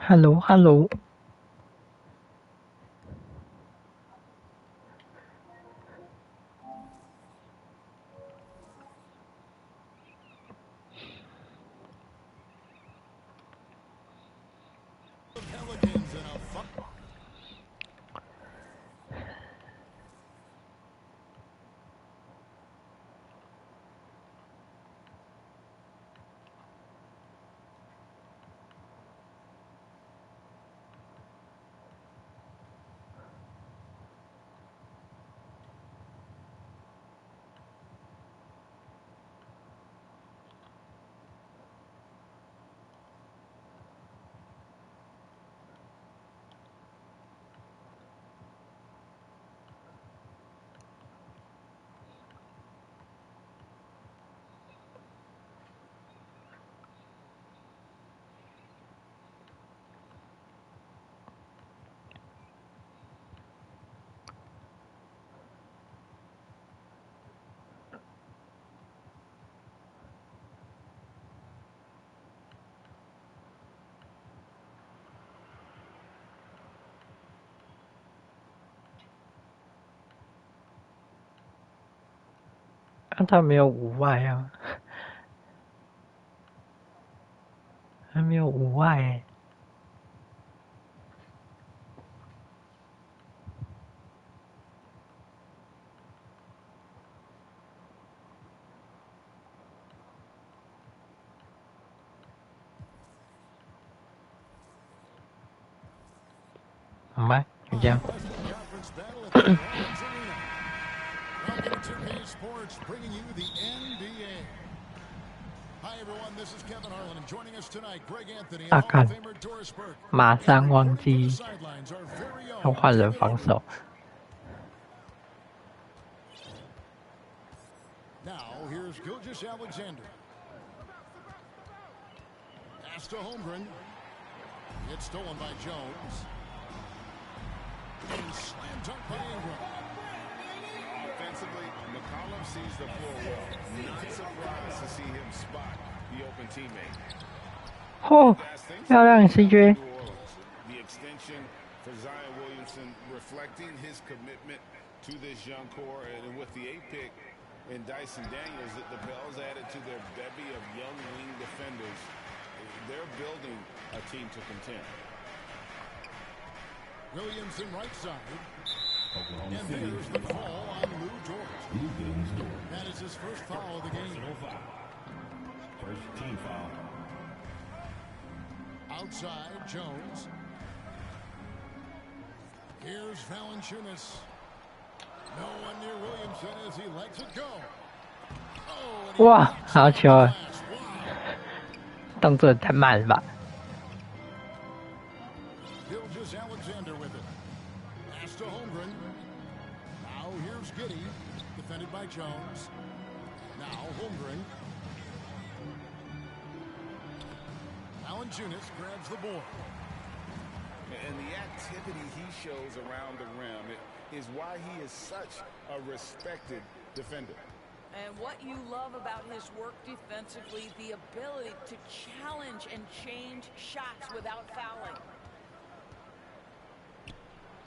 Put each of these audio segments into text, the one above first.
Hello，Hello。他没有无外啊，还没有无外哎。好吧，就这样。啊看，马上忘记要换人防守。It's stolen by Jones. And slam dunk by Ingram. Offensively, McCollum sees the floor well. Not surprised to see him spot the open teammate. 哦，漂亮 CJ。 The extension for Zion Williamson reflecting his commitment to this young core, and with the 8th pick and Dyson Daniels, the Pels added to their bevy of young wing defenders. They're building a team to contend. Williamson right side. And there's the call on Lou George. That is his first foul of the game. First team foul. Outside, Jones. Here's Valanciunas. No one near Williamson as he lets it go. 哇，好球啊！动作太慢了吧。Alexander with it. Pass to Holmgren. Now here's Giddey, defended by Jones. Now Holmgren. Valanciunas grabs the board. And the activity he shows around the rim is why he is such a respected defender. And what you love about his work defensively, the ability to challenge and change shots without fouling.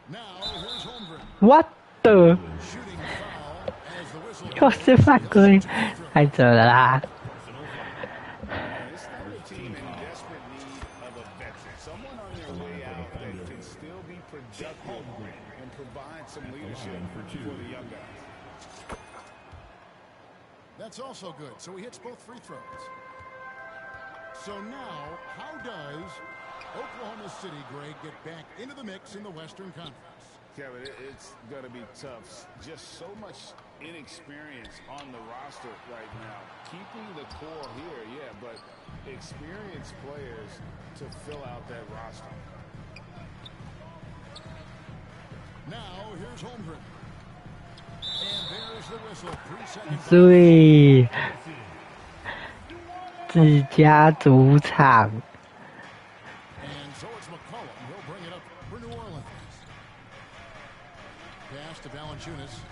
Now here's Holmgren. What the? 又是犯规，太扯了啦！ And provide some leadership for the young guys. That's also good. So he hits both free throws. So now, how does Oklahoma City, Greg, get back into the mix in the Western Conference? Kevin, it's going to be tough. Just so much inexperience on the roster right now. Keeping the core here, yeah, but experienced players to fill out that roster. Now here's Holmgren. And there's the whistle. 注意，自家主场。 And so it's McCollum. He'll bring it up for New Orleans. Pass to Valanciunas.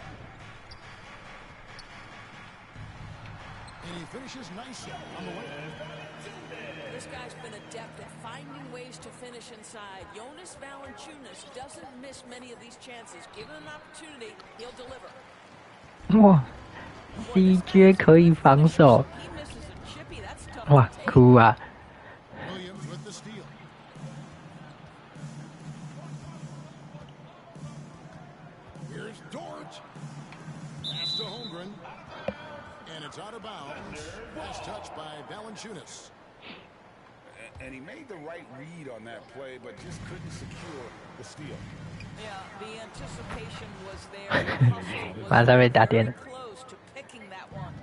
And he finishes nicely on the way. This guy's been adept at finding ways to finish inside. Jonas Valanciunas doesn't miss many of these chances. Given an opportunity, he'll deliver. 哇，CJ 可以防守， He misses a chippy. That's tough 哇 to take. 酷啊！ Williams with the steal. Here's Dort. Pass to Holmgren. And it's out of bounds. Last touch by Valanciunas. And he made the right read on that play, but just couldn't secure the steal. Yeah, the anticipation was there. The hustle was 马上被打电 very 了。 close to picking that one.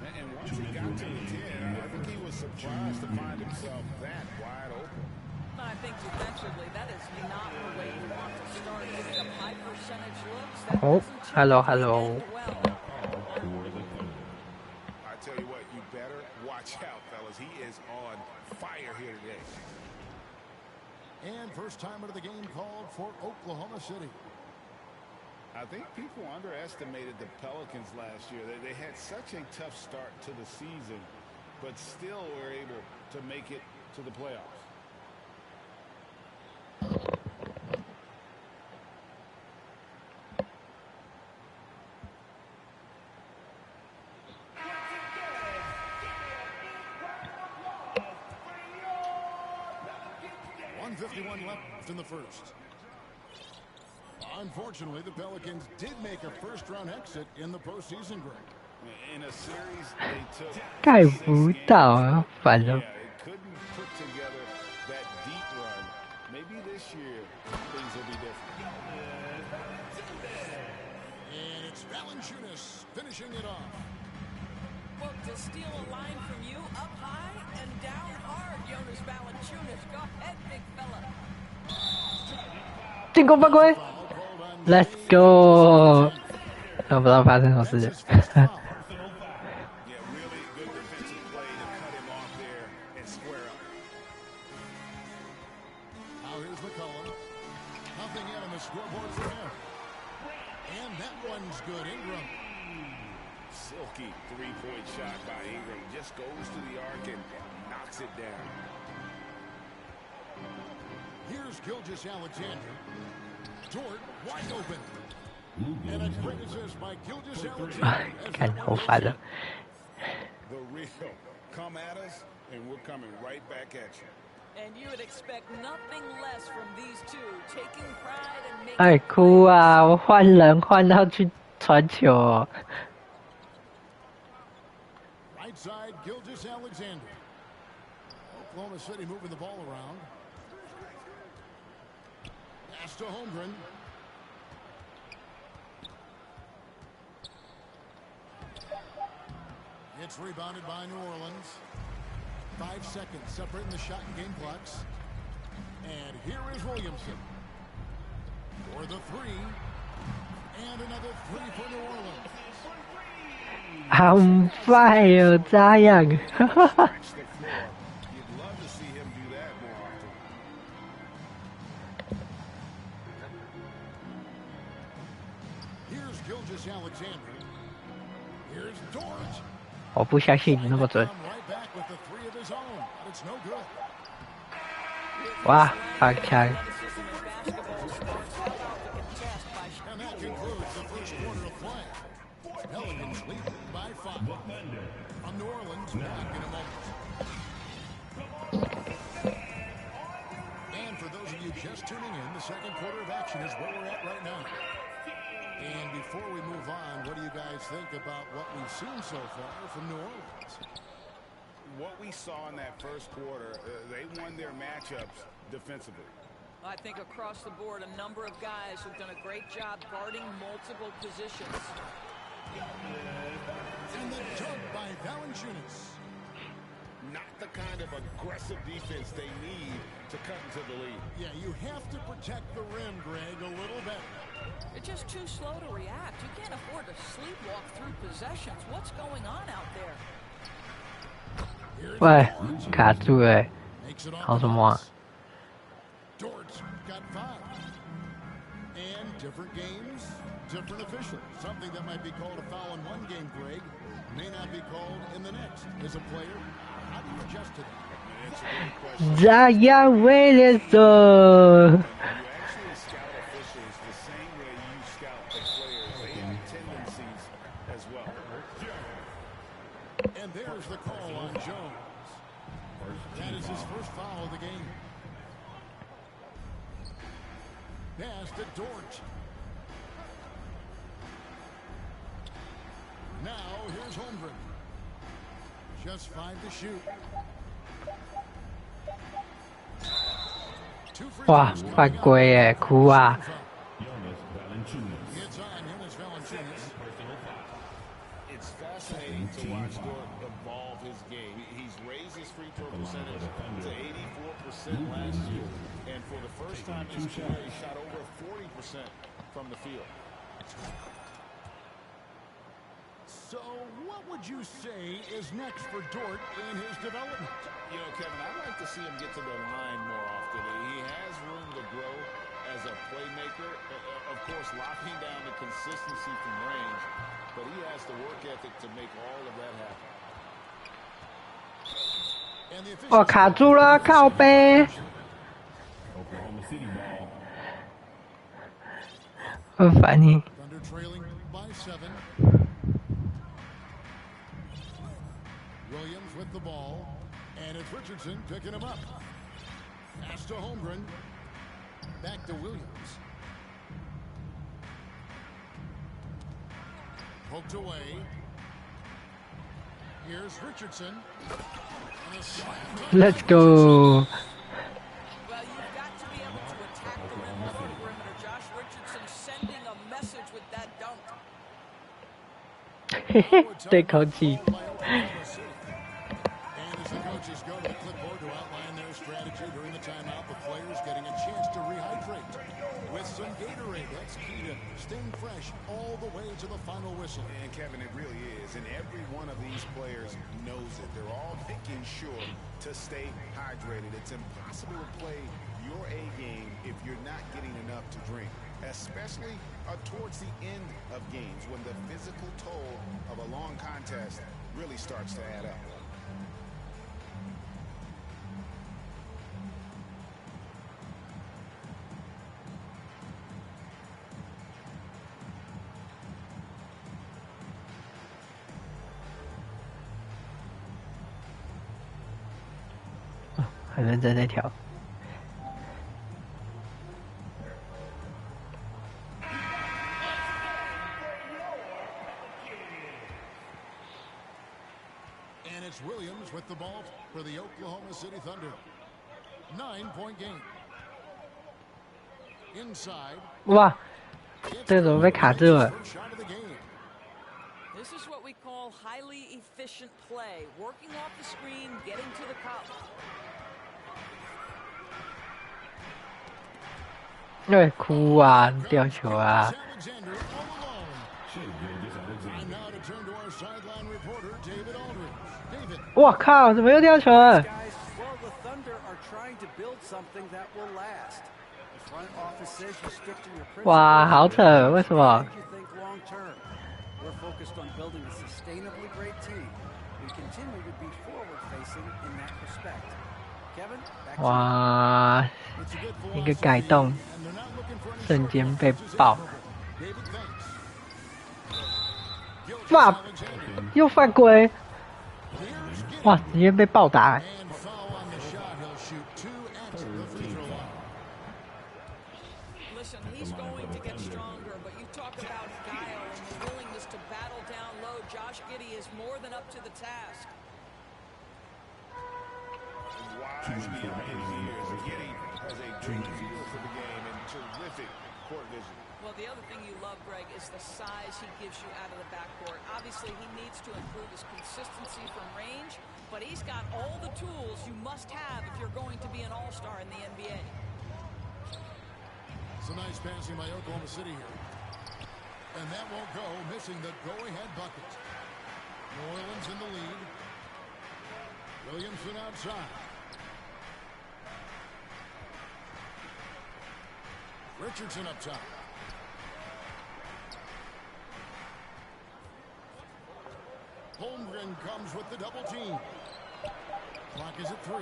And once he got to the 10, I think he was surprised to find himself that wide open. I think defensively, that is not the way you want to start. Giving up high percentage looks. That Oh, doesn't hello, typically hello. end well. I tell you what, you better watch out, fellas. He is on fire here today. And first time out of the game called for Oklahoma City. I think people underestimated the Pelicans last year. They had such a tough start to the season, but still were able to make it to the playoffs. Left in the first. Unfortunately, the Pelicans did make a first-round exit in the postseason, Greg. In a series they took 盖不到啊，反正 yeah, it couldn't put together that deep run. Maybe this year things will be different. And it's Valanciunas finishing it off. Well, to steal a line from you, up high and down hard, Jonas Valanciunas. Go ahead, big fella. 进攻犯规 ，Let's go！ 我不知道发生什么事情。 Yeah, really good defensive play to cut him off there and square up. Now here's McCollum. Nothing yet on the scoreboard for him. And that one's good. Ingram. Silky three-point shot by Ingram. Just goes to the arc and knocks it down. Here's Gilgeous-Alexander. Dort wide open. And a great assist by Gilgeous-Alexander. 看好烦了。 The real. Come at us, and we're coming right back at you. And you would expect nothing less from these two, taking pride and making 哎，哭啊！我换人换到去传球、哦。 Right side, Gilgeous-Alexander. Oklahoma City moving the ball around. Pass to Holmgren. It's rebounded by New Orleans. 5 seconds separating the shot and game clocks. And here is Williamson. For the three. And another three for New Orleans. On fire 咋样？ Stretch the floor. You'd love to see him do that more often. Here's Gilgeous-Alexander. Here's Dort. 我不相信你那么准。 Right back with the three of his own. But it's no good. 哇，好强！ And that concludes the first quarter of play. Pelicans lead by 5. On New Orleans back in a moment. And for those of you just tuning in, the second quarter of action is where we're at right now. And before we move on, what do you guys think about what we've seen so far from New Orleans? What we saw in that first quarter, they won their matchups defensively. I think across the board, a number of guys have done a great job guarding multiple positions. And the dunk by Valanciunas. Not the kind of aggressive defense they need to cut into the lead. Yeah, you have to protect the rim, Greg, a little better. They're just too slow to react. You can't afford to sleepwalk through possessions. What's going on out there? 喂，卡住哎， Makes it off 好 the 什么啊？ Dort's got 5. And different games, different officials. Something that might be called a foul in one game, Greg, may not be called in the next. As a player, have to adjust to that? Zion Williamson. You actually scout officials the same way you scout the players. They have tendencies as well. And there's the call on Jones. That is his first foul of the game. Pass to Dort. Now here's Holmgren. Just 5 to shoot. 2 free 哇， throws 犯 coming 规 up. 耶，哭啊！ Jonas Valanciunas. It's on Jonas Valanciunas. Personal foul. It's fascinating to watch Dort evolve his game. He's raised his free throw percentage to 84% last year. And for the first time in his career, he shot over 40% from the field. So what would you say is next for Dort in his development? You know, Kevin, I'd like to see him get to the line more often. He has room to grow as a playmaker. Of course, locking down the consistency from range, but he has the work ethic to make all of that happen. And the 哦，卡住了，靠背。 Oklahoma City ball. 很烦你。 Thunder trailing by 7. Williams with the ball, and it's Richardson picking him up. Pass to Holmgren. Back to Williams. Poked away. Here's Richardson. And a slam dunk. Let's go. Well, you've got to be able to attack the rim on the perimeter. Josh Richardson sending a message with that dunk. 嘿嘿，对口气。 And as the coaches go to the clipboard to outline their strategy during the timeout, the players getting a chance to rehydrate with some Gatorade. That's key to staying fresh all the way to the final whistle. And Kevin, it really is. And every one of these players knows it. They're all making sure to stay hydrated. It's impossible to play your A game if you're not getting enough to drink, especially towards the end of games when the physical toll of a long contest really starts to add up. Oh, 很认真在调。 And it's Williams with the ball for the Oklahoma City Thunder. 9-point game. Inside. 哇，这个怎么被卡住了？ First shot of the game. This is what we call highly efficient play. Working off the screen, getting to the cup. 对，哭啊，掉球啊！ Alexander all alone. And now to turn to our sideline reporter, David Aldridge. David. 我靠，怎么又掉球了？ Guys, well, the Thunder are trying to build something that will last. The front office says you stick to your principles. 哇，好扯，为什么？ Make you think long term. We're focused on building a sustainably great team. We continue to be forward facing in that respect. Kevin, back to you. 哇， It's a good 一个 philosophy, 改动， and they're not looking for any 瞬间 shortcuts. 被 This is 爆。 admirable. David, thanks. Gilgeous 哇， Alexander. 又犯规！ Here's Giddey. 哇，直接被暴打。 And foul on the shot. He'll shoot 2 at the free throw line. Listen, he's going to get stronger, but you talk about guile and the willingness to battle down low. Josh Giddey is more than up to the task. Wise beyond his years. Giddey has a great feel for the game and terrific court vision. Well, the other thing you love, Greg, is the size he gives you out of the backcourt. Obviously, he needs to improve his consistency from range, but he's got all the tools you must have if you're going to be an all-star in the NBA. It's a nice passing by Oklahoma City here. And that won't go, missing the go-ahead bucket. New Orleans in the lead. Williamson outside. Richardson up top. Holmgren comes with the double team. Clock is at 3.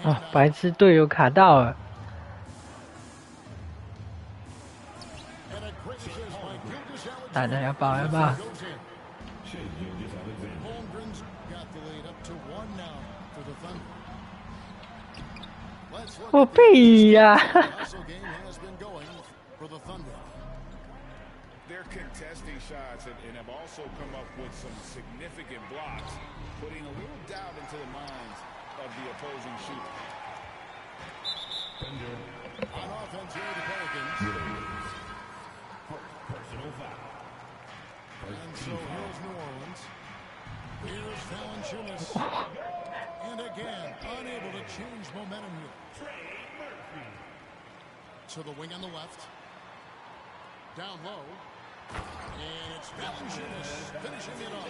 啊，白痴队友卡到了。 And a great assist by Gilgeous 大家要爆要 Alexander 爆！ goes in. Holmgren's got the lead up to 1 now for the Thunder. Let's look 我 at the 屁呀！ hustle game has been going for the Thunder. They're contesting shots and have also come up with some significant blocks, putting a little doubt into the minds of the opposing shooter. On offense here, the Pelicans. Personal foul. And so here's New Orleans. Here's Valanciunas. And again, unable to change momentum here. To the wing on the left. Down low. And it's Valanciunas finishing it off.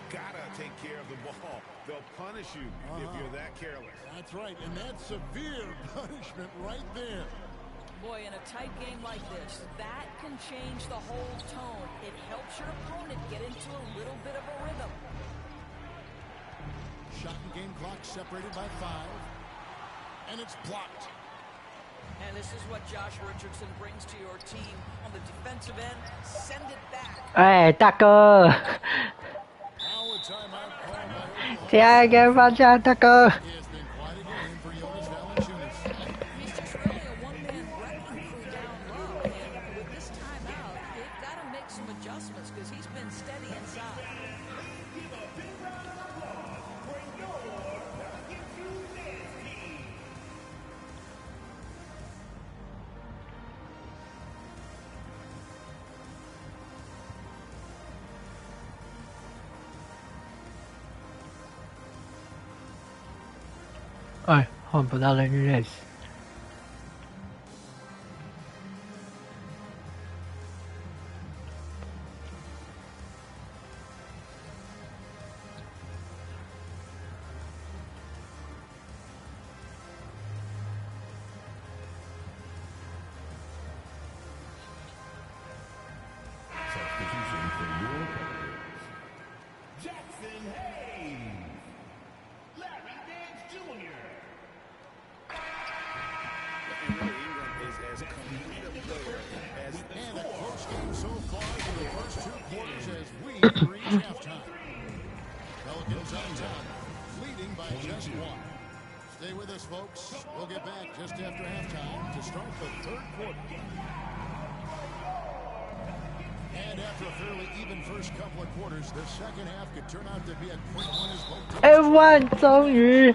Gotta take care of the ball. They'll punish you if you're that careless. That's right, and that's severe punishment right there. Boy, in a tight game like this, that can change the whole tone. It helps your opponent get into a little bit of a rhythm. Shot and game clock separated by 5. And it's blocked. And this is what Josh Richardson brings to your team on the defensive end. Send it back. 哎，大哥， Now a timeout called by Oklahoma. 加一个放下，大哥。 It's been quite a game for Jonas Valanciunas. He's just really a one-man wrecking crew down low. And with this timeout, they've got to make some adjustments because he's been steady inside. All 哎，换不到人去认识。Substitution for your Pelicans. Jackson Hayes. Larry Nance Jr. And really, Ingram is as complete a player as And a close game so far through the first 2 quarters as we reach halftime. Pelicans on top, leading by just 1. Stay with us, folks. We'll get back just after halftime to start the 3rd quarter. And after a fairly even first couple of quarters, the second half could turn out to be a quick one as both teams. F1 终于，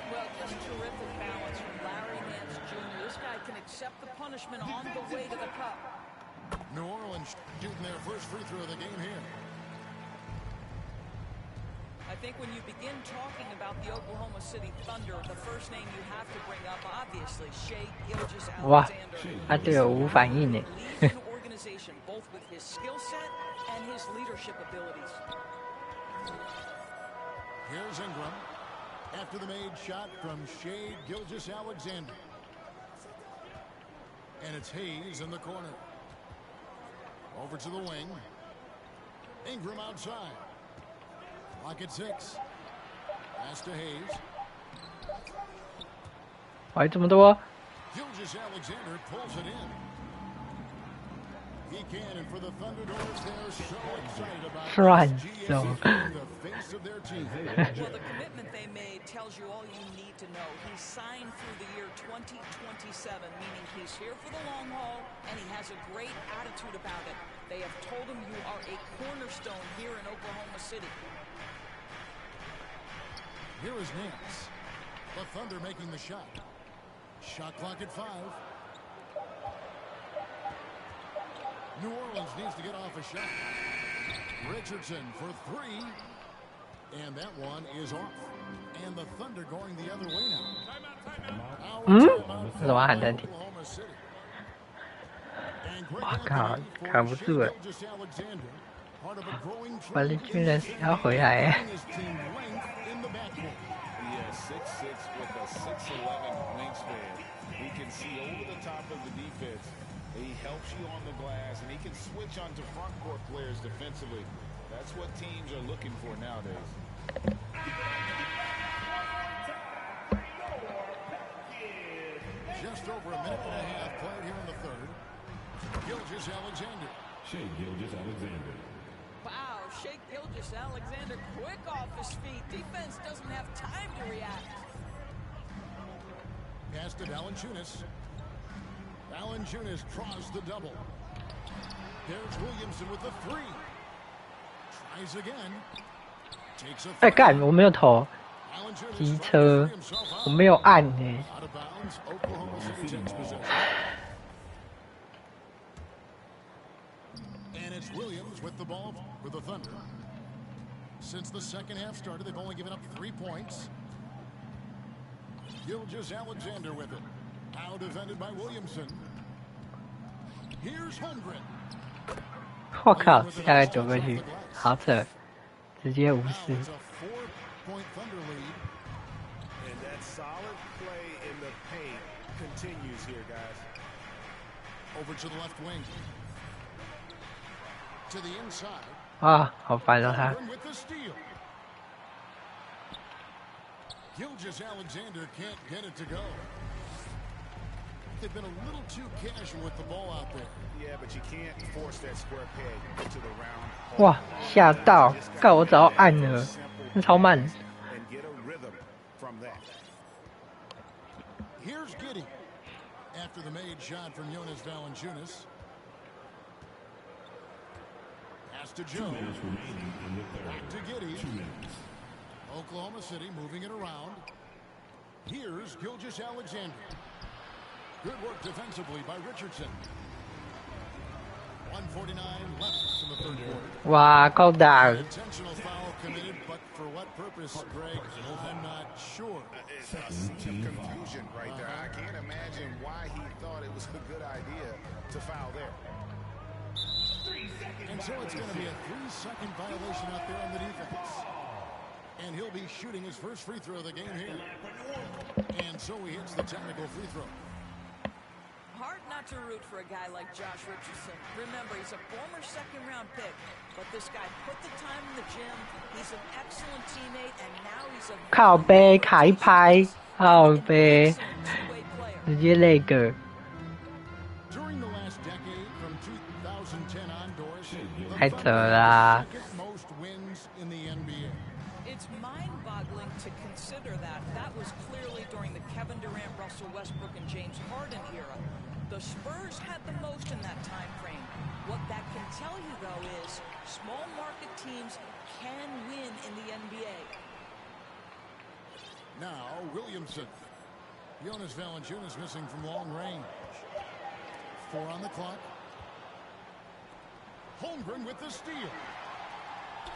Well, just terrific balance from Larry Nance Jr. This guy can accept the punishment on the way to the cup. New Orleans shooting their first free throw of the game here. I think when you begin talking about the Oklahoma City Thunder, the first name you have to bring up, obviously, Shai Gilgeous 哇 Alexander. ，他队友无反应呢。 Leads an organization both with his skill set and his leadership abilities. Here's Ingram. After the made shot from Shai Gilgeous Alexander. And it's Hayes in the corner. Over to the wing. Ingram outside. Lock at 6. Pass to Hayes. 怀这么多， Gilgeous Alexander pulls it in. He can, and for the Thunderdors, they're so excited about Right, this. GSC so. being the face of their team. Well, the commitment they made tells you all you need to know. He's signed through the year 2027, meaning he's here for the long haul, and he has a great attitude about it. They have told him you are a cornerstone here in Oklahoma City. Here is Nance. The Thunder making the shot. Shot clock at 5. New Orleans needs to get off a shot. Richardson for 3. And that one is off. And the Thunder going the other way now. Now a timeout 怎么喊暂停？ Oklahoma City. And Greg 哇靠 Anthony，for 看不住了 Shai Gilgeous Alexander, part of a growing trend 把人去认识要回来哎。 in his team length in the backcourt. Yeah, 6'6" with a 6'11" wingspan. He can see over the top of the defense. He helps you on the glass, and he can switch onto front court players defensively. That's what teams are looking for nowadays. Just over a minute and a half played here in the third. Gilgeous-Alexander. Shea Gilgeous-Alexander. Wow, Shea Gilgeous-Alexander quick off his feet. Defense doesn't have time to react. Pass to Valanciunas. Valanciunas draws the double. There's Williamson with the three. Tries again. Takes a 哎 three. 干，我没有投， Valanciunas 机 trying to 车 free himself， 我 out. 没有按呢。 Out of bounds. Oklahoma City takes possession. And it's Williams with the ball with the Thunder. Since the second half started, they've only given up 3 points. Gilgeous-Alexander with it. Now defended by Williamson. Here's Holmgren. 我靠，下来躲过去，好扯，直接无 Now 视。 it's a 4-point Thunder lead. And that solid play in the paint continues here, guys. Over to the left wing. To the inside. 啊，好烦哦他。 Holmgren with the steal. Gilgeous-Alexander can't get it to go. They've been a little too casual with the ball out there. Yeah, but you can't force that square peg into the round. 哇，吓到！干我早按了，那超慢。 And get a rhythm from that. Here's Giddey. After the made shot from Jonas Valanciunas. Pass to 2 Joe. minutes remaining in the Back to third. Giddey. 2 minutes. Oklahoma City moving it around. Here's Gilgeous-Alexander. Good work defensively by Richardson. 1:49 left in the third quarter. 哇，够大！ Intentional foul committed, but for what purpose, Greg? I'm not sure. It's a scene of confusion right there. I can't imagine why he thought it was a good idea to foul there. And so it's going to be a 3-second violation out there on the defense. And he'll be shooting his first free throw of the game here. And so he hits the technical free throw. Hard not to root for a guy like Josh Richardson. Remember, he's a former second-round pick, but this guy put the time in the gym. He's an excellent teammate, and now he's a 靠背卡一拍，靠背 excellent two-way player. 直接那个 During the last decade, from 2010 on, Doris, the 太 Thunder 扯 had 啦 the！second most wins in the NBA. It's mind-boggling to consider that. That was clearly during the Kevin Durant, Russell Westbrook, and James Harden era. The Spurs had the most in that time frame. What that can tell you, though, is small market teams can win in the NBA. Now, Williamson. Jonas Valanciunas missing from long range. 4 on the clock. Holmgren with the steal.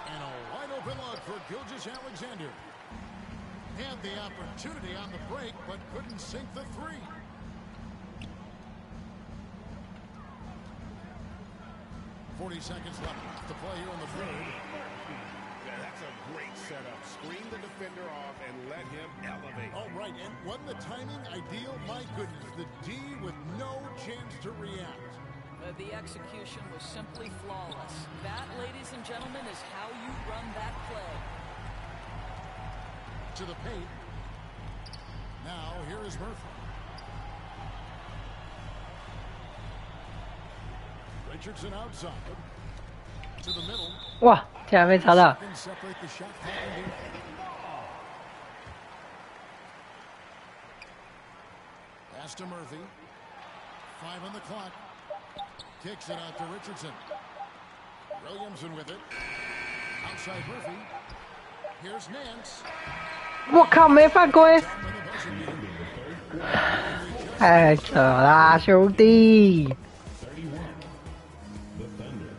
And a wide open look for Gilgeous-Alexander. Had the opportunity on the break, but couldn't sink the three. .40 seconds left to play here in the third. Yeah, that's a great setup. Screen the defender off and let him elevate. All right, and wasn't the timing ideal? My goodness, the D with no chance to react. The execution was simply flawless. That, ladies and gentlemen, is how you run that play. To the paint. Now, here is Murphy. Richardson outside. To the middle. 哇，竟然被抄到！ Can separate the shot clock and defense. Pass to Murphy. 5 on the clock. Kicks it out to Richardson. Williamson with it. Outside Murphy. Here's Nance. 我靠，没犯规！ Down by the buzzer beater. 太扯啦，兄弟！ 31. The Thunder.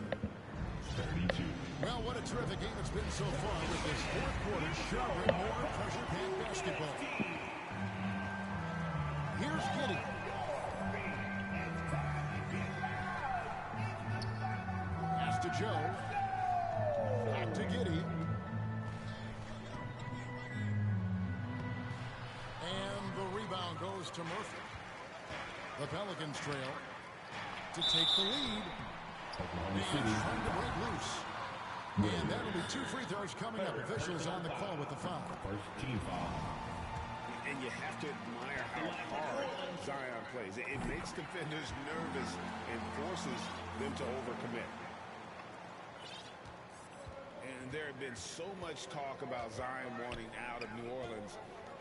32. Well, what a terrific game it's been so far with this fourth quarter showing more pressure pack basketball. Here's Giddey. Pass to Joe. Back to Giddey. And the rebound goes to Murphy. The Pelicans trail to take the lead. Oklahoma And City. trying to break loose. And that'll be 2 free throws coming up. Officials on the call with the foul. First team foul. And you have to admire how hard Zion plays. It makes defenders nervous and forces them to overcommit. And there had been so much talk about Zion wanting out of New Orleans.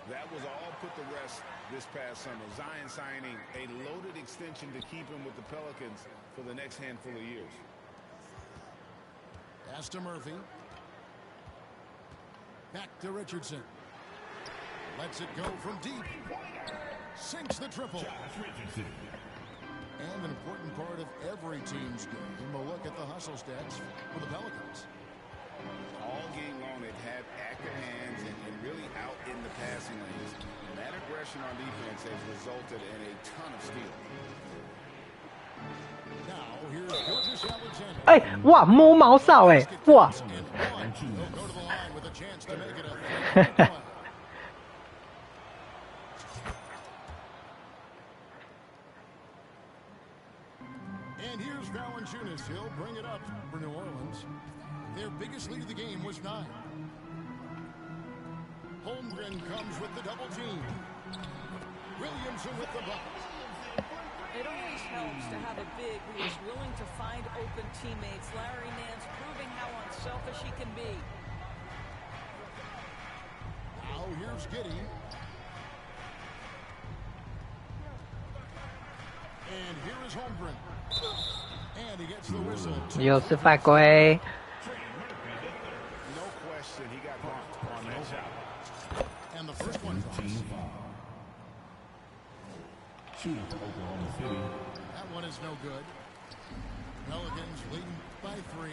That was all put to rest this past summer. Zion signing a loaded extension to keep him with the Pelicans for the next handful of years. Pass to Murphy. Back to Richardson. Lets it go from deep. Sinks the triple. And an important part of every team's game, a look at the hustle stats for the Pelicans. All game long, they've had active hands and really out in the passing lanes. And that aggression on defense has resulted in a ton of steals. Now, here's Gilgeous Alexander. 哎，哇，摸毛哨哎，哇！ They'll go to the line with a chance to make it a 3-point play. And here's Valanciunas. He'll bring it up for New Orleans. Their biggest lead of the game was 9. Holmgren comes with the double team. Williamson with the bucket. It always helps to have a big who is willing to find open teammates. Larry Nance proving how unselfish he can be. Now here's Giddey. And here is Holmgren. And he gets the whistle. 又是犯规。 No question, he got bumped on that shot. And the first one falls. Shooting for Oklahoma City. That one is no good. Pelicans leading by 3.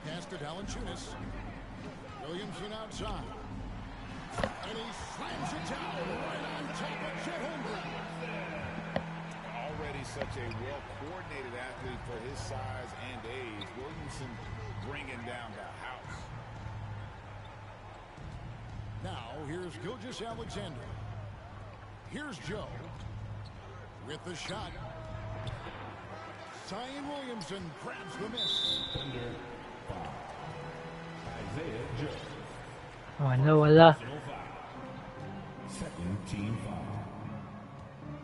Pass to Valanciunas. Williamson outside. And he slams it down right on top of Chet Holmgren. Already such a well-coordinated athlete for his size and age. Williamson bringing down the house. Now here's Gilgeous Alexander. Here's Joe with the shot. Zion Williamson grabs the miss. Thunder foul. Isaiah Joe. 完了完了， Second team foul.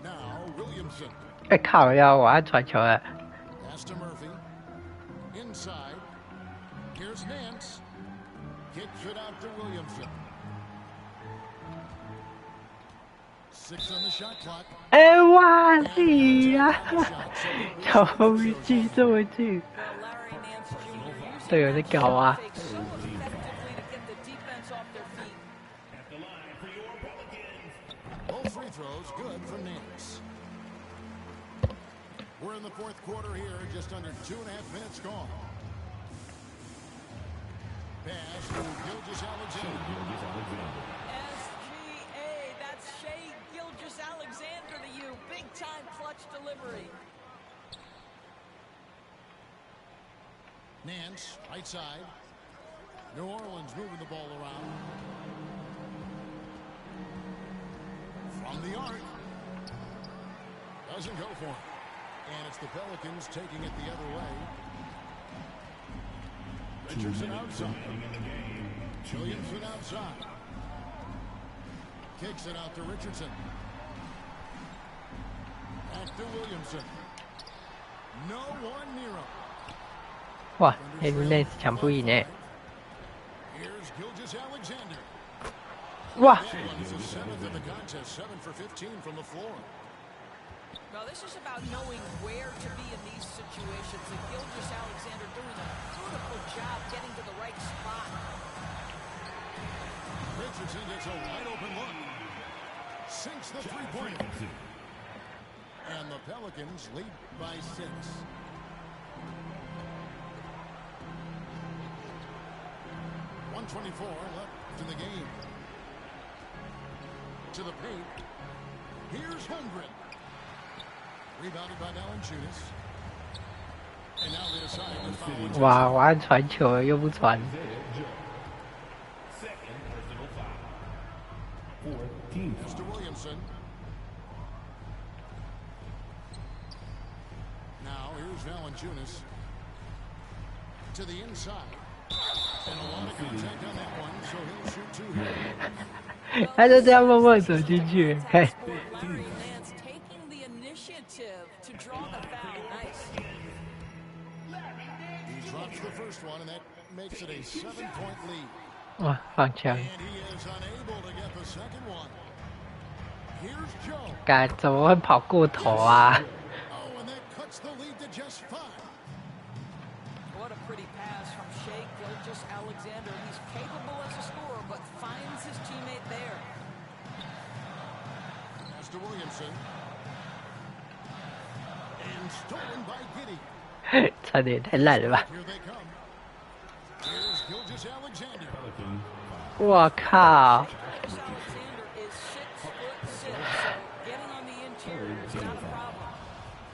Now Williamson. 哎靠呀，我要传球了。 Pass to Murphy. Inside. Here's Nance. Kicks it out to Williamson. 6 on the shot clock. 哎哇你呀！这么近，这么近， Larry Nance Jr. 队友在搞啊！ using so effectively to get the defense off their feet. At the line for your Pelicans. Both free throws good from Nance. We're in the 4th quarter here, just under 2.5 minutes gone. Pass to Gilgeous Alexander. Gilgeous Alexander. SGA, that's Shea Gilgeous-Alexander to you. Big-time clutch delivery. Nance, right side. New Orleans moving the ball around. From the arc. Doesn't go for it. And it's the Pelicans taking it the other way. Richardson outside. Williamson outside. Kicks it out to Richardson. Back to Williamson. No one near him. 哇，黑人类抢不赢哎！ Here's Gilgeous Alexander. 哇， He's the 7th of the contest, 7 for 15 from the floor. Well, this is about knowing where to be in these situations. And Gilgeous-Alexander doing a beautiful job getting to the right spot. Richardson gets a wide open look. Sinks the three-pointer. And the Pelicans lead by 6. .124 left in the game. To the paint. Here's Holmgren. Rebounded by Valanciunas. And now they decide to foul. 哇，我要传球了又不传。 Isaiah Joe. Second personal foul. Fourth team foul. Mr. Williamson. Now here's Valanciunas. to the inside. And a lot of contact on that one, so he'll shoot two here. 他就这样默默走进去，嘿， Larry Nance taking the initiative to draw the foul. Nice. He drops the first one, and that makes it a 7-point lead. 哇，放枪， And he is unable to get the second one. Here's Joe. 干怎么会跑过头啊？ Oh, and that cuts the lead to just 5. What a pretty pass from Shea Gilgeous-Alexander. He's capable as a scorer, but finds his teammate there. Pass to Williamson. And stolen by Giddy. 差点太烂了吧！ Here they come. Here's Gilgeous-Alexander. 我靠！ Gilgeous-Alexander is 6'6", so getting on the interior is not a problem.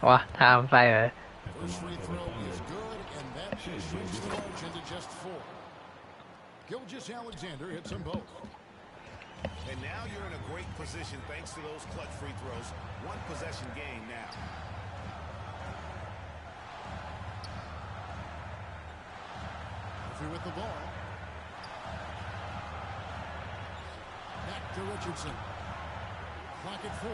哇，他 on fire！ First free throw is good, and that shrinks the margin to just 4. Gilgeous-Alexander hits them both. And now you're in a great position thanks to those clutch free throws. One possession game now. Murphy with the ball. Back to Richardson. Clock at 4.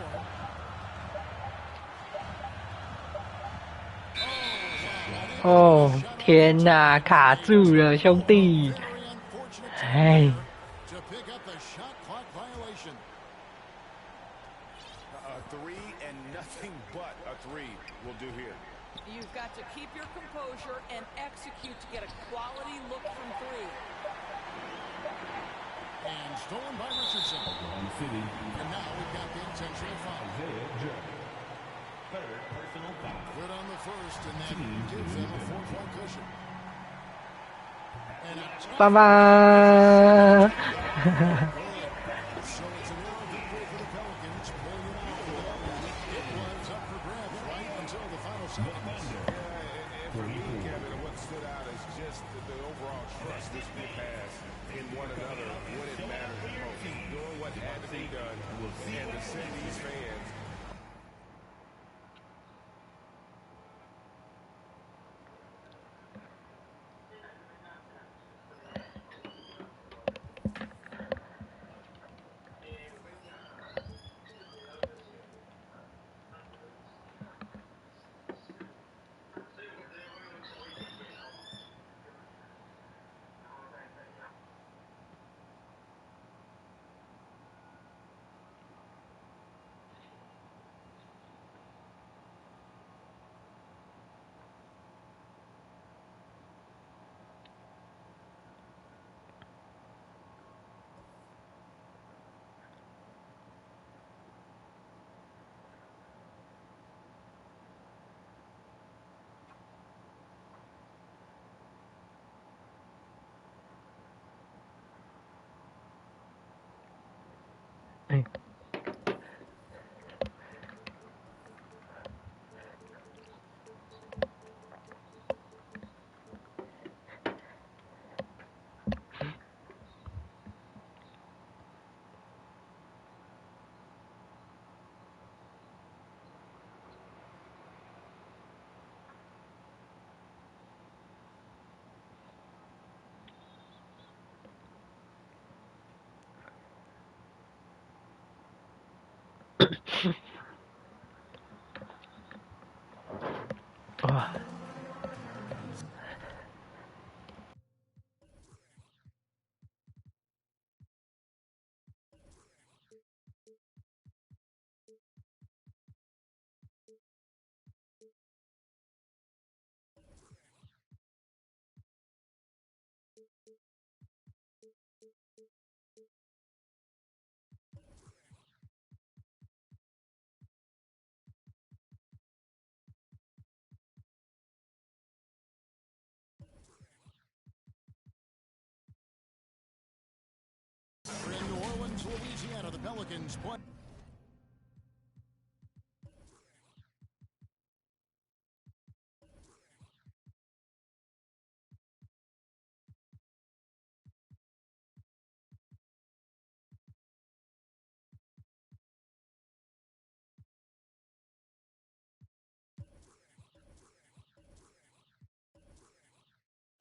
哦，天哪，卡住了，兄弟！ Very unfortunate 哎， to pick up the shot clock violation. A three and nothing but a three will do here. You've got to keep your composure and execute to get a quality look from 3. And stolen by Richardson. City. And now we've got the intentional foul. Isaiah Joe. Third personal foul. Good on the first, and that gives them a 4-point cushion. And a tough 棒棒！ so it's an early victory for the Pelicans, pulling it out with a W. It was up for grabs right until the final seconds. And for me, Kevin, what stood out is just the overall trust this group has in one another when it matters the most. Doing what had to be done and to send these fans. 와. We're in New Orleans, Louisiana. The Pelicans play.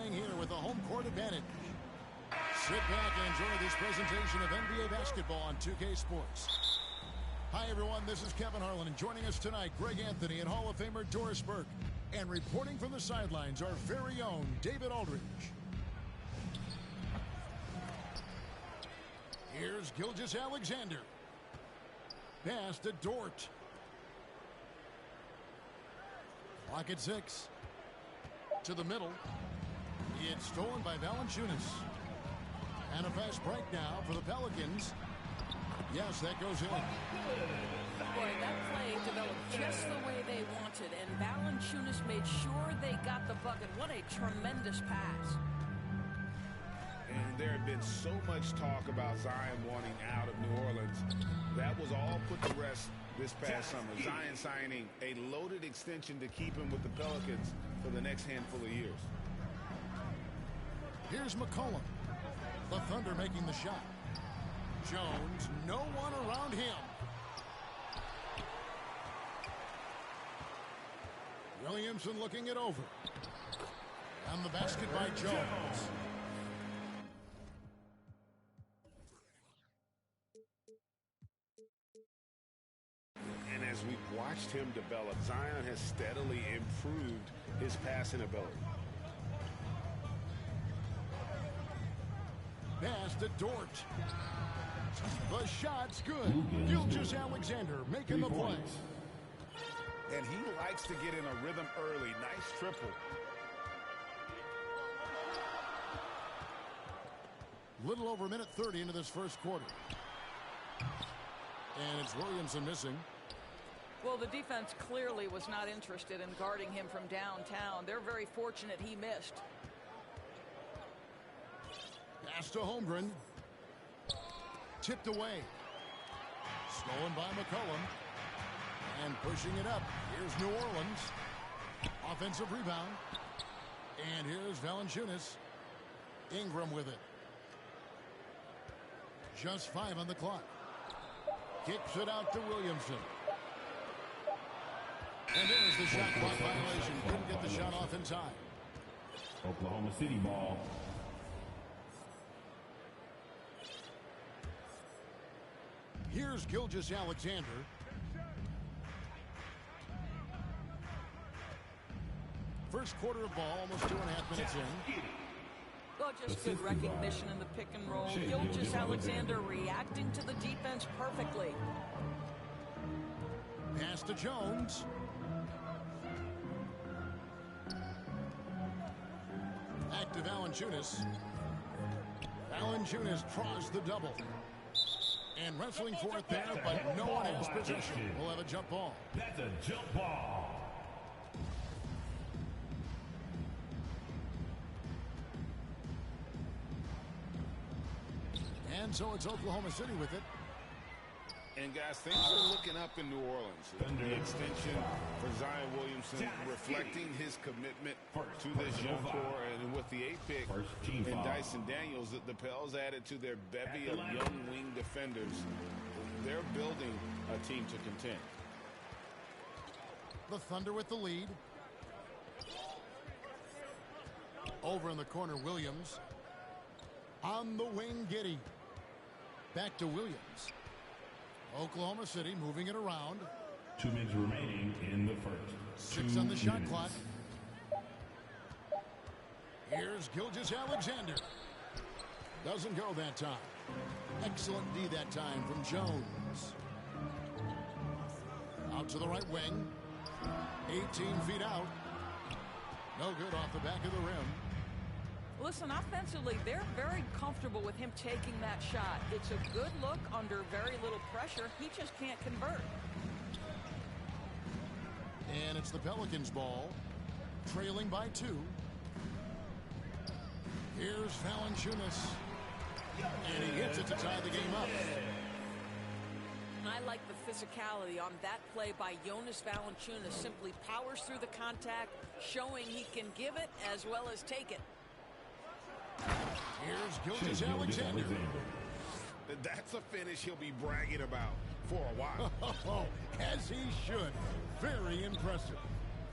playing here with a home court advantage. Sit back and enjoy this presentation of NBA basketball on 2K Sports. Hi, everyone. This is Kevin Harlan, and joining us tonight, Greg Anthony and Hall of Famer Doris Burke. And reporting from the sidelines, our very own David Aldridge. Here's Gilgeous-Alexander. Pass to Dort. Clock at 6. To the middle. It's stolen by Valanciunas. And a fast break now for the Pelicans. Yes, that goes in. Boy, that play developed just the way they wanted, and Valanciunas made sure they got the bucket. What a tremendous pass. And there had been so much talk about Zion wanting out of New Orleans. That was all put to rest this past summer. Zion signing a loaded extension to keep him with the Pelicans for the next handful of years. Here's McCollum. The Thunder making the shot. Jones, no one around him. Williamson looking it over. And the basket by Jones. And as we've watched him develop, Zion has steadily improved his passing ability. Pass to Dort. The shot's good. Gilgeous-Alexander making the play. And he likes to get in a rhythm early. Nice triple. Little over a minute 30 into this first quarter. And it's Williamson missing. Well, the defense clearly was not interested in guarding him from downtown. They're very fortunate he missed. Pass to Holmgren. Tipped away. Stolen by McCollum. And pushing it up. Here's New Orleans. Offensive rebound. And here's Valanciunas. Ingram with it. Just 5 on the clock. Kicks it out to Williamson. And there's the shot clock violation. Couldn't get the shot off in time. Oklahoma City ball. Here's Gilgeous-Alexander. First quarter of ball, almost 2.5 minutes in. Well, just good recognition in the pick and roll. Gilgeous-Alexander reacting to the defense perfectly. Pass to Jones. Back to Valanciunas. Valanciunas draws the double. And wrestling for it there, but no one has possession. We'll have a jump ball. That's a jump ball. And so it's Oklahoma City with it. And guys, things are looking up in New Orleans. The extension for Zion Williamson reflecting his commitment to this young core. And with the 8th pick and Dyson Daniels, the Pels added to their bevy of young wing defenders. They're building a team to contend. The Thunder with the lead. Over in the corner, Williams. On the wing, Giddey. Back to Williams. Oklahoma City moving it around. 2 minutes remaining in the first. 6 on the shot clock. Here's Gilgeous-Alexander. Doesn't go that time. Excellent D that time from Jones. Out to the right wing. 18 feet out. No good off the back of the rim. Listen, offensively, they're very comfortable with him taking that shot. It's a good look under very little pressure. He just can't convert. And it's the Pelicans ball, trailing by 2. Here's Valanciunas. And he hits it to tie the game up. I like the physicality on that play by Jonas Valanciunas. Simply powers through the contact, showing he can give it as well as take it. Here's Gilgeous-Alexander. That's a finish he'll be bragging about for a while. As he should. Very impressive.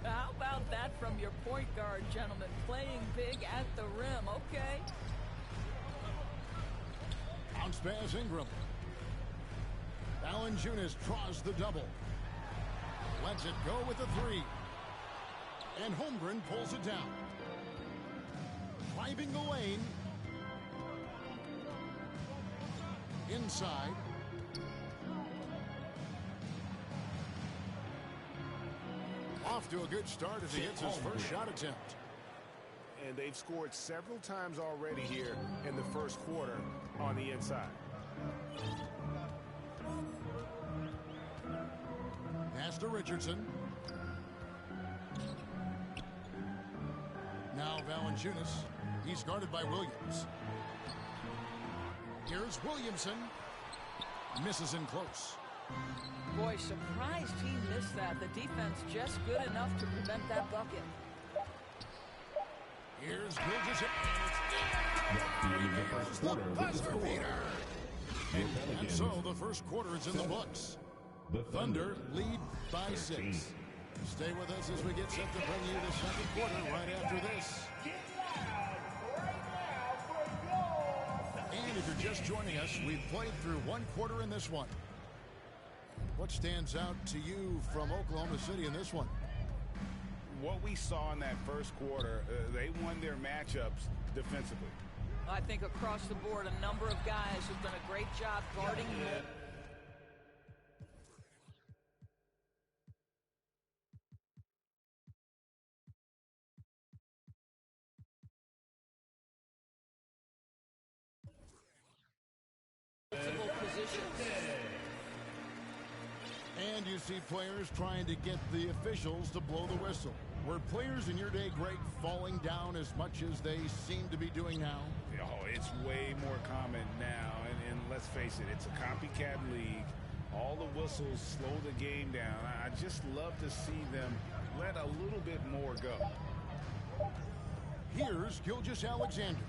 How about that from your point guard, gentlemen? Playing big at the rim, okay? Bounce pass Ingram. Valanciunas draws the double. Lets it go with the three. And Holmgren pulls it down. Driving the lane. Inside. Off to a good start as he hits his first shot attempt. And they've scored several times already here in the first quarter on the inside. Pass to Richardson. Now Valanciunas. He's guarded by Williams. Here's Williamson. Misses in close. Boy, surprised he missed that. The defense just good enough to prevent that bucket. Here's Gilgeous. The buzzer beater. And so the first quarter is in the books. The Thunder lead by 6. Stay with us as we get set to bring you the second quarter right after this. And if you're just joining us, we've played through one quarter in this one. What stands out to you from Oklahoma City in this one? What we saw in that first quarter, they won their matchups defensively. I think across the board, a number of guys have done a great job guarding him. And you see players trying to get the officials to blow the whistle. Were players in your day, Greg, falling down as much as they seem to be doing now? Oh, it's way more common now. And let's face it, it's a copycat league. All the whistles slow the game down. I just love to see them let a little bit more go. Here's Gilgeous-Alexander.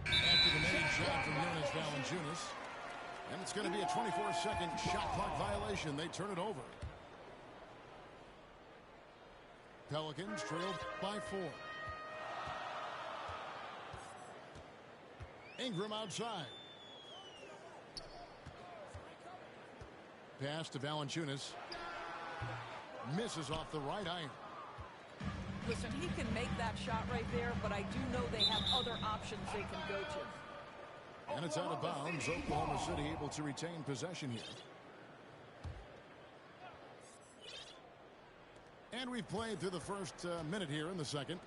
After the made shot from Jonas Valanciunas. And it's going to be a 24-second shot clock violation. They turn it over. Pelicans trailed by 4. Ingram outside. Pass to Valanciunas. Misses off the right iron. Listen, he can make that shot right there, but I do know they have other options they can go to. And it's out of bounds. Oklahoma City able to retain possession here. And we've played through the first minute here in the second.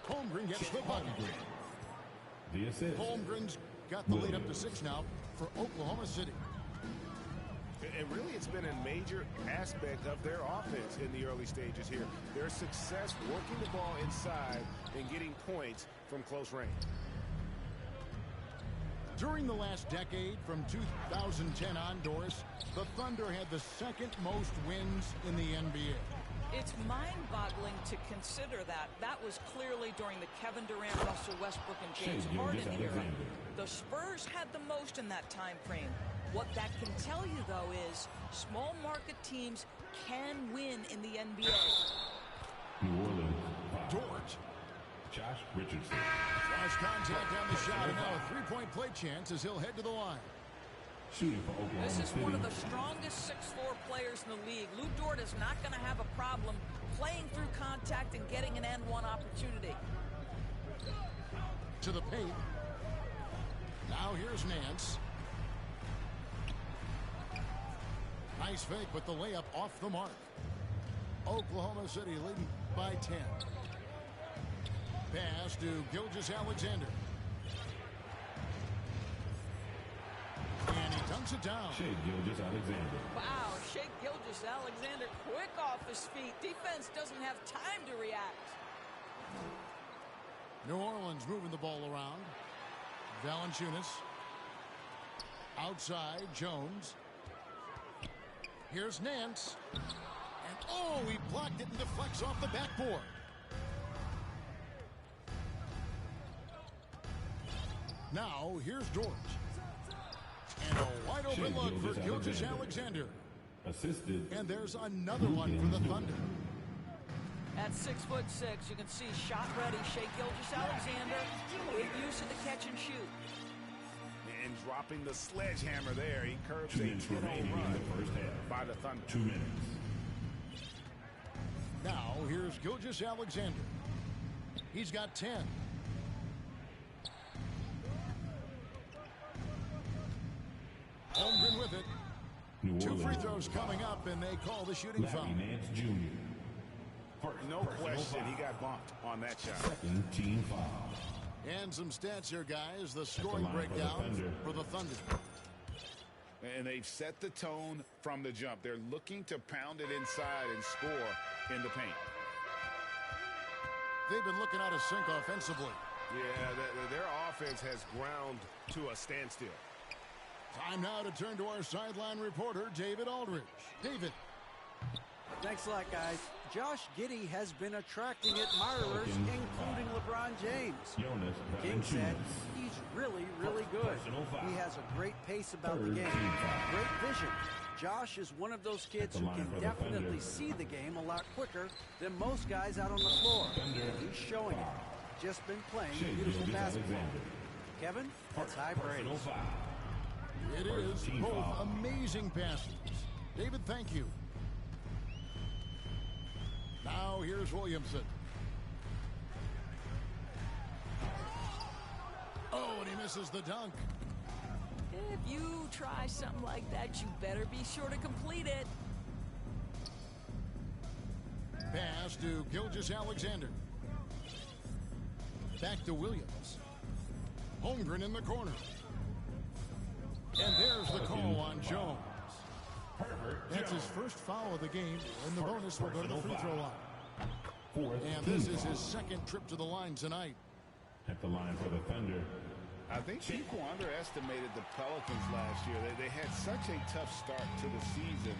Holmgren gets the bucket. The assist. Holmgren's got the lead up to 6 now for Oklahoma City. And really, it's been a major aspect of their offense in the early stages here. Their success working the ball inside and getting points from close range. During the last decade, from 2010 on, Doris, the Thunder had the second most wins in the NBA. It's mind-boggling to consider that. That was clearly during the Kevin Durant, Russell Westbrook, and James Harden era. The Spurs had the most in that time frame. What that can tell you, though, is small market teams can win in the NBA. New Orleans. Dort. Josh Richardson. Flash contact on the shot, and now a three-point play chance as he'll head to the line. Shooting for Oklahoma This is City. one of the strongest 6'4" players in the league. Lou Dort is not going to have a problem playing through contact and getting an N1 opportunity. To the paint. Now here's Nance. Nice fake, but the layup off the mark. Oklahoma City leading by 10. Pass to Gilgeous-Alexander. And he dunks it down. Shea Gilgeous-Alexander. Wow, Shea Gilgeous-Alexander quick off his feet. Defense doesn't have time to react. New Orleans moving the ball around. Valanciunas. Outside, Jones. Here's Nance. And oh, he blocked it and deflects off the backboard. Now, here's Dort. And a wide open look for Gilgeous-Alexander. Assisted. And there's another one for the Thunder. At 6'6", you can see shot ready Shai Gilgeous-Alexander with use of the catch and shoot. And dropping the sledgehammer there. He curves 2 a minutes 10-0 remaining in the first run half. by the Thunder. 2 minutes. Now here's Gilgeous-Alexander. He's got 10. Holmgren with it. New 2 Orleans. free throws coming up, and they call the shooting Larry foul. Nance Jr. No question, he got bumped on that shot. Second team foul. And some stats here, guys. The the scoring line for the breakdown Thunder. for the Thunder. And they've set the tone from the jump. They're looking to pound it inside and score in the paint. They've been looking out of sync offensively. Yeah, their offense has ground to a standstill. Time now to turn to our sideline reporter, David Aldridge. David. Thanks a lot, guys. Josh Giddey has been attracting admirers, including LeBron James. Jonas King said Valanciunas. he's really, really good. Personal foul. He has a great pace about the Third game, team foul. great vision. Josh is one of those kids At who the line can for the definitely Thunder. see the game a lot quicker than most guys out on the floor. Thunder. He's showing it. Just been playing Shai beautiful basketball. Gilgeous-Alexander. Kevin, that's high Personal praise. foul. It is team both foul. amazing passes. David, thank you. Now here's Williamson. Oh, and he misses the dunk. If you try something like that, you better be sure to complete it. Pass to Gilgeous-Alexander. Back to Williams. Holmgren in the corner. And there's the call on Jones. That's his first foul of the game, and the bonus will go to the free throw line. Fourth And team this is foul. his second trip to the line tonight. At the line for the Thunder. I think people underestimated the Pelicans last year. They had such a tough start to the season,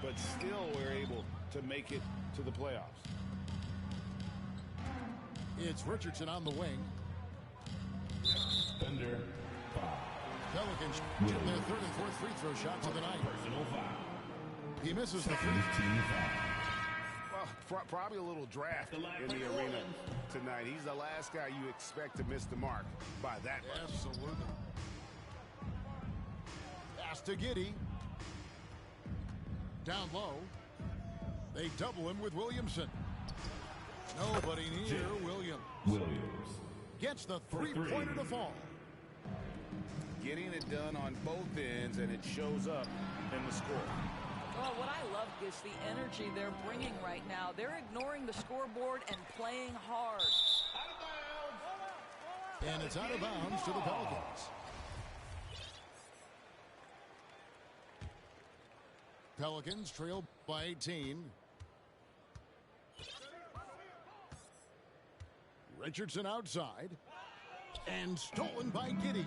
but still were able to make it to the playoffs. It's Richardson on the wing. Thunder foul. Pelicans getting their third and fourth free throw shots of the night. Personal foul. He misses the free Second team foul. Well, probably a little draft in the arena tonight. He's the last guy you expect to miss the mark by that much. Absolutely. Pass to Giddey. Down low. They double him with Williamson. Nobody near Williams. Williams. Gets the three. three-pointer to fall. Getting it done on both ends, and it shows up in the score. Well, what I love is the energy they're bringing right now. They're ignoring the scoreboard and playing hard. And it's out of bounds to the Pelicans. Pelicans trail by 18. Richardson outside. And stolen by Giddey.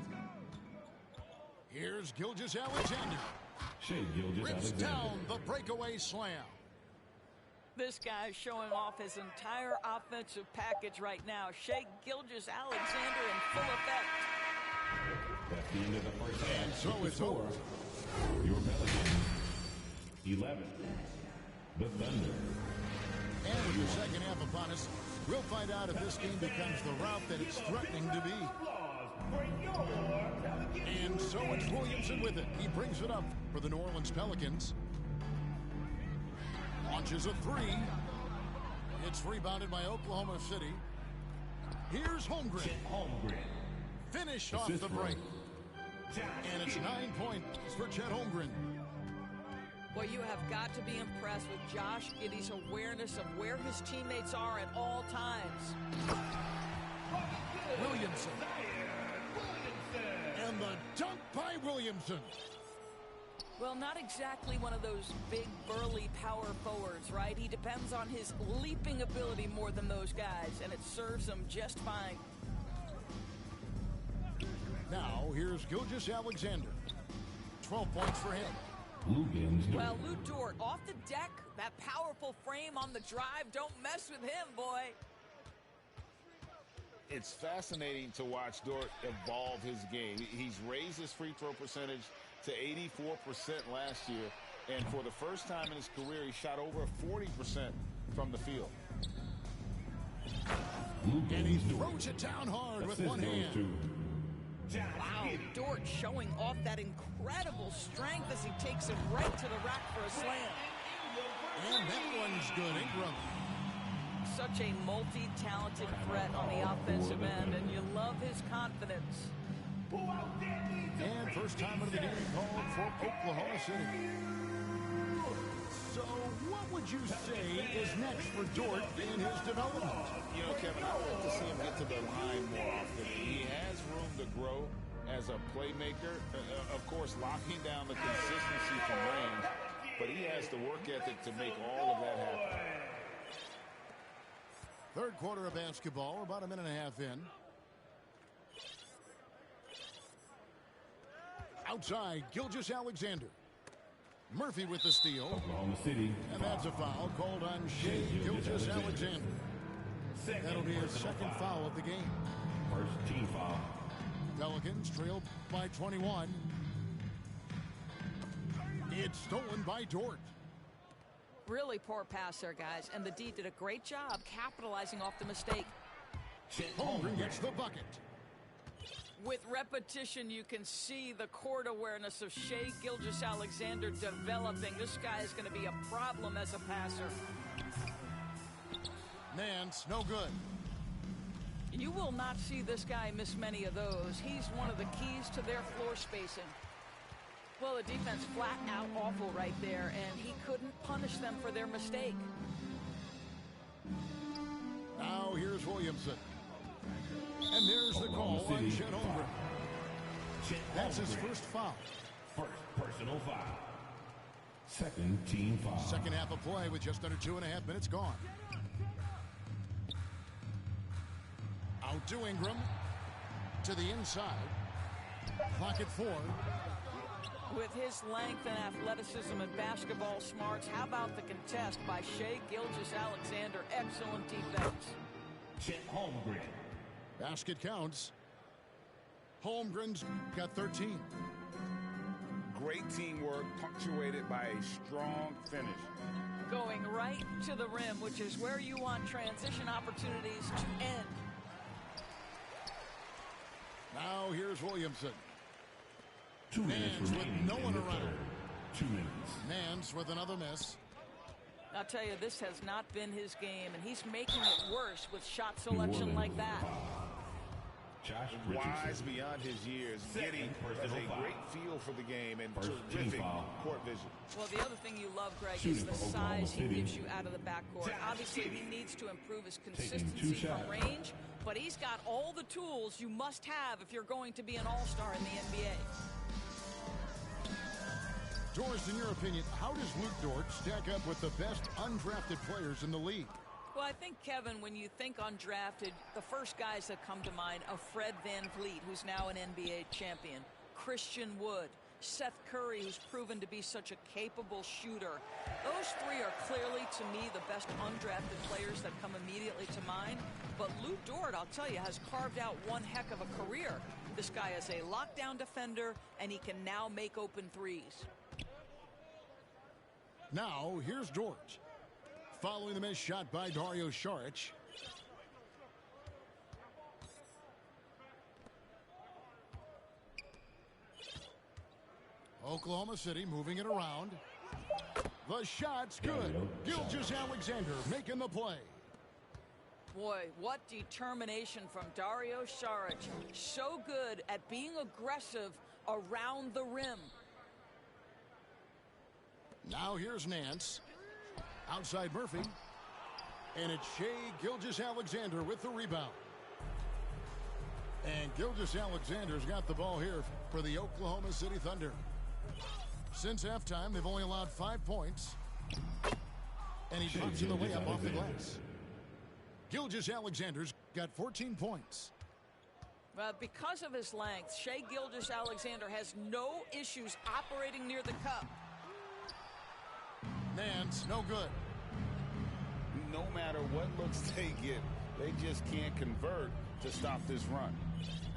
Here's Gilgeous-Alexander. Shai Rips Gilgeous-Alexander. down the breakaway slam. This guy's showing off his entire offensive package right now. Shai Gilgeous-Alexander in full effect. That's the end of the first half. And so The it's score, over. your Pelicans 11. The Thunder. And with the second half upon us, we'll find out if this game becomes the route that it's threatening to be. And so it's Williamson with it. He brings it up for the New Orleans Pelicans. Launches a three. It's rebounded by Oklahoma City. Here's Holmgren. Holmgren. Finished off Assist the break. rate. And it's 9 points for Chet Holmgren. Well, you have got to be impressed with Josh Giddey's awareness of where his teammates are at all times. Williamson. And the dunk by Williamson. Well, not exactly one of those big, burly power forwards, right? He depends on his leaping ability more than those guys, and it serves him just fine. Now, here's Gilgeous-Alexander. 12 points for him. Lugans. Well, Lou Dort off the deck, that powerful frame on the drive. Don't mess with him, boy. It's fascinating to watch Dort evolve his game. He's raised his free throw percentage to 84% last year. And for the first time in his career, he shot over 40% from the field. And he throws it down hard with one hand. Wow, Dort showing off that incredible strength as he takes it right to the rack for a slam. And that one's good. Ingram. Such a multi-talented threat on the offensive end, and you love his confidence. And first time of the game called for Oklahoma City. So what would you say is next for Dort in his development? You know, Kevin, I would like to see him get to the line more often. He has room to grow as a playmaker. Of course, locking down the consistency from range, but he has the work ethic to make all of that happen. Third quarter of basketball, about a minute and a half in. Outside, Gilgeous-Alexander. Murphy with the steal. Oklahoma City. And that's a foul called on Shai Gilgeous-Alexander. That'll be his second foul of the game. First team foul. Pelicans trail by 21. It's stolen by Dort. Really poor pass there, guys, and the D did a great job capitalizing off the mistake. Holmgren gets the bucket. With repetition, you can see the court awareness of Shai Gilgeous-Alexander developing. This guy is going to be a problem as a passer. Nance, no good. You will not see this guy miss many of those. He's one of the keys to their floor spacing. Well, the defense flat out awful right there, and he couldn't punish them for their mistake. Now here's Williamson. And there's the call on Chet Holmgren. That's his first foul. First personal foul. Second team foul. Second half of play with just under 2.5 minutes gone. Out to Ingram. To the inside. Clock at 4. With his length and athleticism and basketball smarts, how about the contest by Shai Gilgeous-Alexander? Excellent defense. Chet Holmgren. Basket counts. Holmgren's got 13. Great teamwork punctuated by a strong finish. Going right to the rim, which is where you want transition opportunities to end. Now here's Williamson. 2 minutes Nance with remaining no in one the around. third. 2 minutes. Nance with another miss. I'll tell you, this has not been his game, and he's making it worse with shot selection like that. Josh Wise Richardson. beyond his years, Second getting personal has a foul. great feel for the game and First team terrific foul. court vision. Well, the other thing you love, Greg, Shooting is the for Oklahoma size he City. gives you out of the backcourt. Josh Obviously, he Giddey. needs to improve his 2 consistency from shots. range, but he's got all the tools you must have if you're going to be an all-star in the NBA. Doris, in your opinion, how does Luke Dort stack up with the best undrafted players in the league? Well, I think, Kevin, when you think undrafted, the first guys that come to mind are Fred VanVleet, who's now an NBA champion, Christian Wood, Seth Curry, who's proven to be such a capable shooter. Those three are clearly, to me, the best undrafted players that come immediately to mind. But Luke Dort, I'll tell you, has carved out one heck of a career. This guy is a lockdown defender, and he can now make open threes. Now, here's Dort. Following the missed shot by Dario Saric. Oklahoma City moving it around. The shot's good. Gilgeous-Alexander making the play. Boy, what determination from Dario Saric. So good at being aggressive around the rim. Now here's Nance. Outside Murphy. And it's Shai Gilgeous-Alexander with the rebound. And Gilgeous-Alexander's got the ball here for the Oklahoma City Thunder. Since halftime, they've only allowed 5 points. And he drops in the layup off the glass. Gilgeous-Alexander's got 14 points. Well, because of his length, Shai Gilgeous-Alexander has no issues operating near the cup. Nance, no good. No matter what looks they get, They just can't convert to stop this run.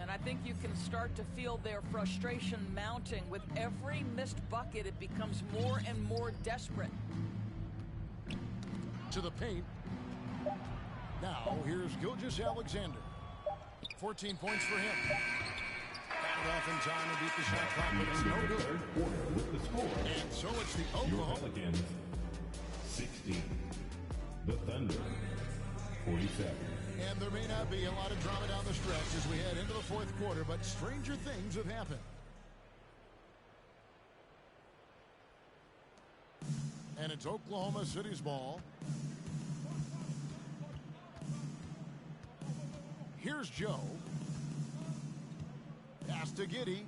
And I think you can start to feel their frustration mounting. With every missed bucket, it becomes more and more desperate. To the paint. Now, here's Gilgeous-Alexander. 14 points for him. Got it off in time to beat the shot clock, but it's no good. Third quarter with the score. And so it's the Your Oklahoma. Pelicans 16. The Thunder 47. And there may not be a lot of drama down the stretch as we head into the fourth quarter, but stranger things have happened. And it's Oklahoma City's ball. Here's Joe. Pass to Giddey.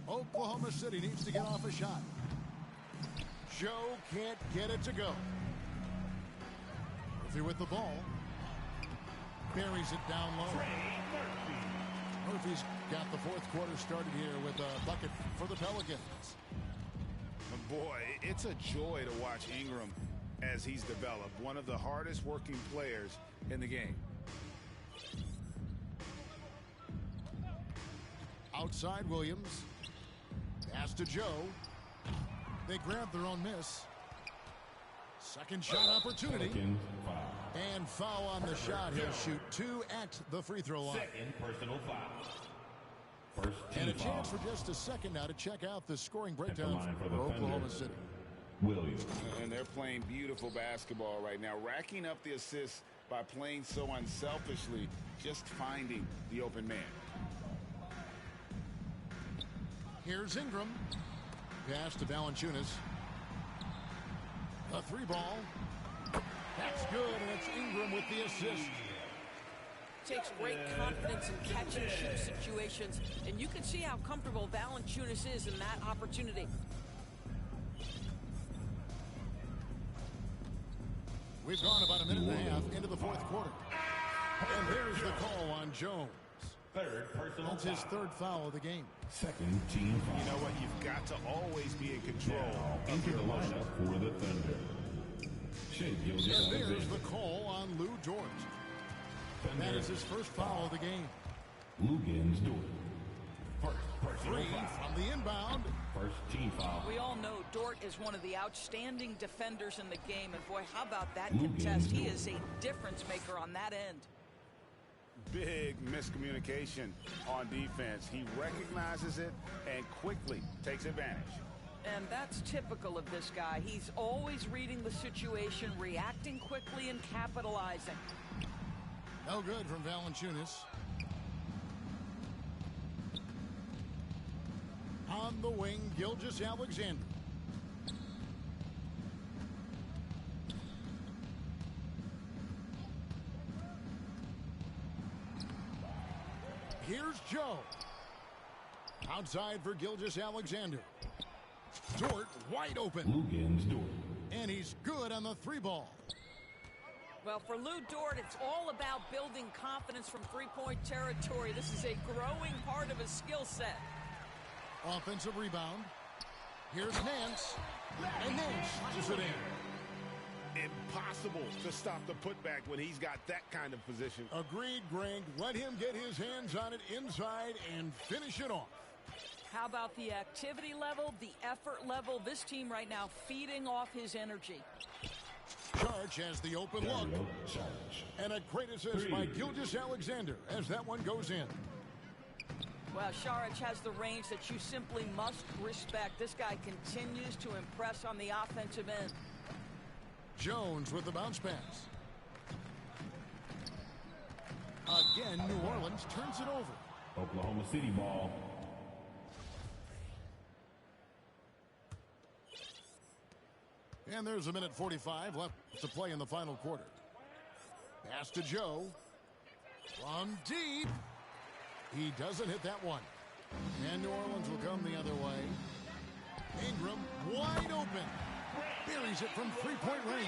Oklahoma City needs to get off a shot. Joe can't get it to go. Murphy with the ball. Buries it down low. Murphy's got the fourth quarter started here with a bucket for the Pelicans. Boy, it's a joy to watch Ingram as he's developed. One of the hardest working players in the game. Outside Williams. Pass to Joe. They grab their own miss. Second shot opportunity. Pelicans 5. And foul on the shot. He'll shoot 2 at the free throw line. Second personal foul. First team And a chance foul. for just a second now to check out the scoring At the breakdown line for for the Oklahoma Thunder. City. Williams. And they're playing beautiful basketball right now, racking up the assists by playing so unselfishly, just finding the open man. Here's Ingram. Pass to Valanciunas. A 3 ball. That's good, and it's Ingram with the assist. Takes great confidence in catch and shoot situations, and you can see how comfortable Valanciunas is in that opportunity. We've gone about a minute and a half into the fourth quarter. And there's the call on Jones. Third personal That's his foul. third foul of the game. Second team foul. You know what? You've got to always be in control Now of into your the emotions. lineup for the Thunder. Shea And there's Gilgeous-Alexander. the call on Lou Dort. That Thunder is his first foul of the game. Lugans Dort. First personal 3 foul. from the inbound. First team foul. We all know Dort is one of the outstanding defenders in the game, and boy, how about that Lugans contest? He Dort. is a difference maker on that end. Big miscommunication on defense. He recognizes it and quickly takes advantage. And that's typical of this guy. He's always reading the situation, reacting quickly, and capitalizing. No good from Valanciunas. On the wing, Gilgeous-Alexander. Here's Joe. Outside for Gilgeous-Alexander. Dort wide open. Lugans Dort. And he's good on the 3 ball. Well, for Lou Dort, it's all about building confidence from three-point territory. This is a growing part of his skill set. Offensive rebound. Here's Nance. And Nance puts it in. Impossible to stop the putback when he's got that kind of position. Agreed, Greg. Let him get his hands on it inside and finish it off. How about the activity level, the effort level? This team right now feeding off his energy. Charge has the open look. Dario Saric. And a great assist by Three. Gilgeous-Alexander as that one goes in. Well, Saric has the range that you simply must respect. This guy continues to impress on the offensive end. Jones with the bounce pass. Again, New Orleans turns it over. Oklahoma City ball. And there's a minute 45 left to play in the final quarter. Pass to Joe. From deep. He doesn't hit that one. And New Orleans will come the other way. Ingram wide open. Buries it from three-point range.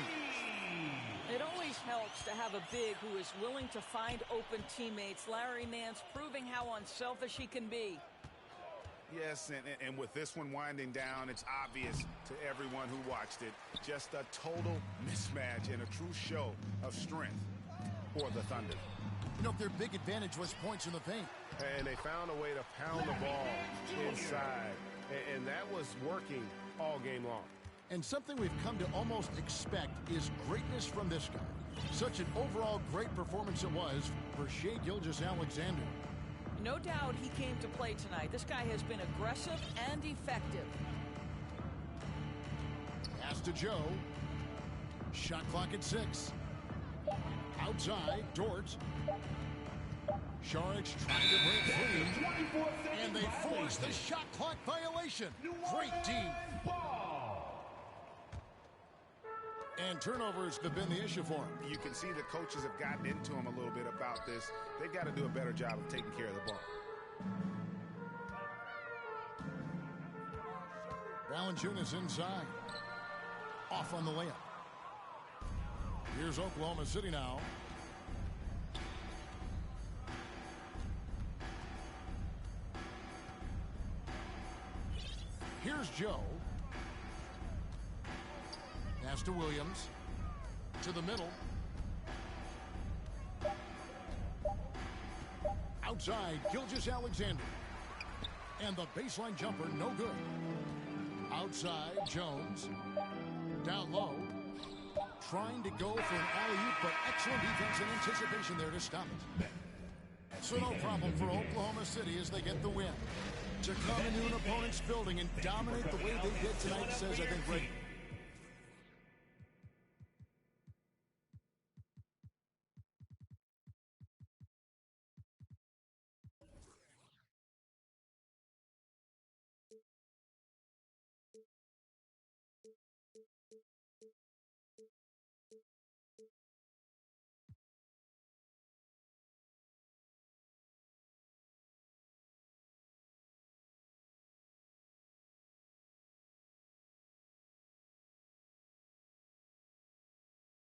It always helps to have a big who is willing to find open teammates. Larry Nance proving how unselfish he can be. Yes, and with this one winding down, it's obvious to everyone who watched it. Just a total mismatch and a true show of strength for the Thunder. You know, their big advantage was points in the paint. And they found a way to pound the ball inside. And that was working all game long. And something we've come to almost expect is greatness from this guy. Such an overall great performance it was for Shai Gilgeous-Alexander. No doubt he came to play tonight. This guy has been aggressive and effective. Pass to Joe. Shot clock at 6. Outside, Dort. Saric trying to break free. And they force the shot clock violation. Great D. And turnovers have been the issue for him. You can see the coaches have gotten into him a little bit about this. They've got to do a better job of taking care of the ball. Valanciunas inside. Off on the layup. Here's Oklahoma City now. Here's Joe. Pass to Williams. To the middle. Outside, Gilgeous-Alexander. And the baseline jumper, no good. Outside, Jones. Down low. Trying to go for an alley-oop, but excellent defense and anticipation there to stop it. So no problem for Oklahoma City as they get the win. To come into an opponent's building and dominate the way they did tonight says, I think, great.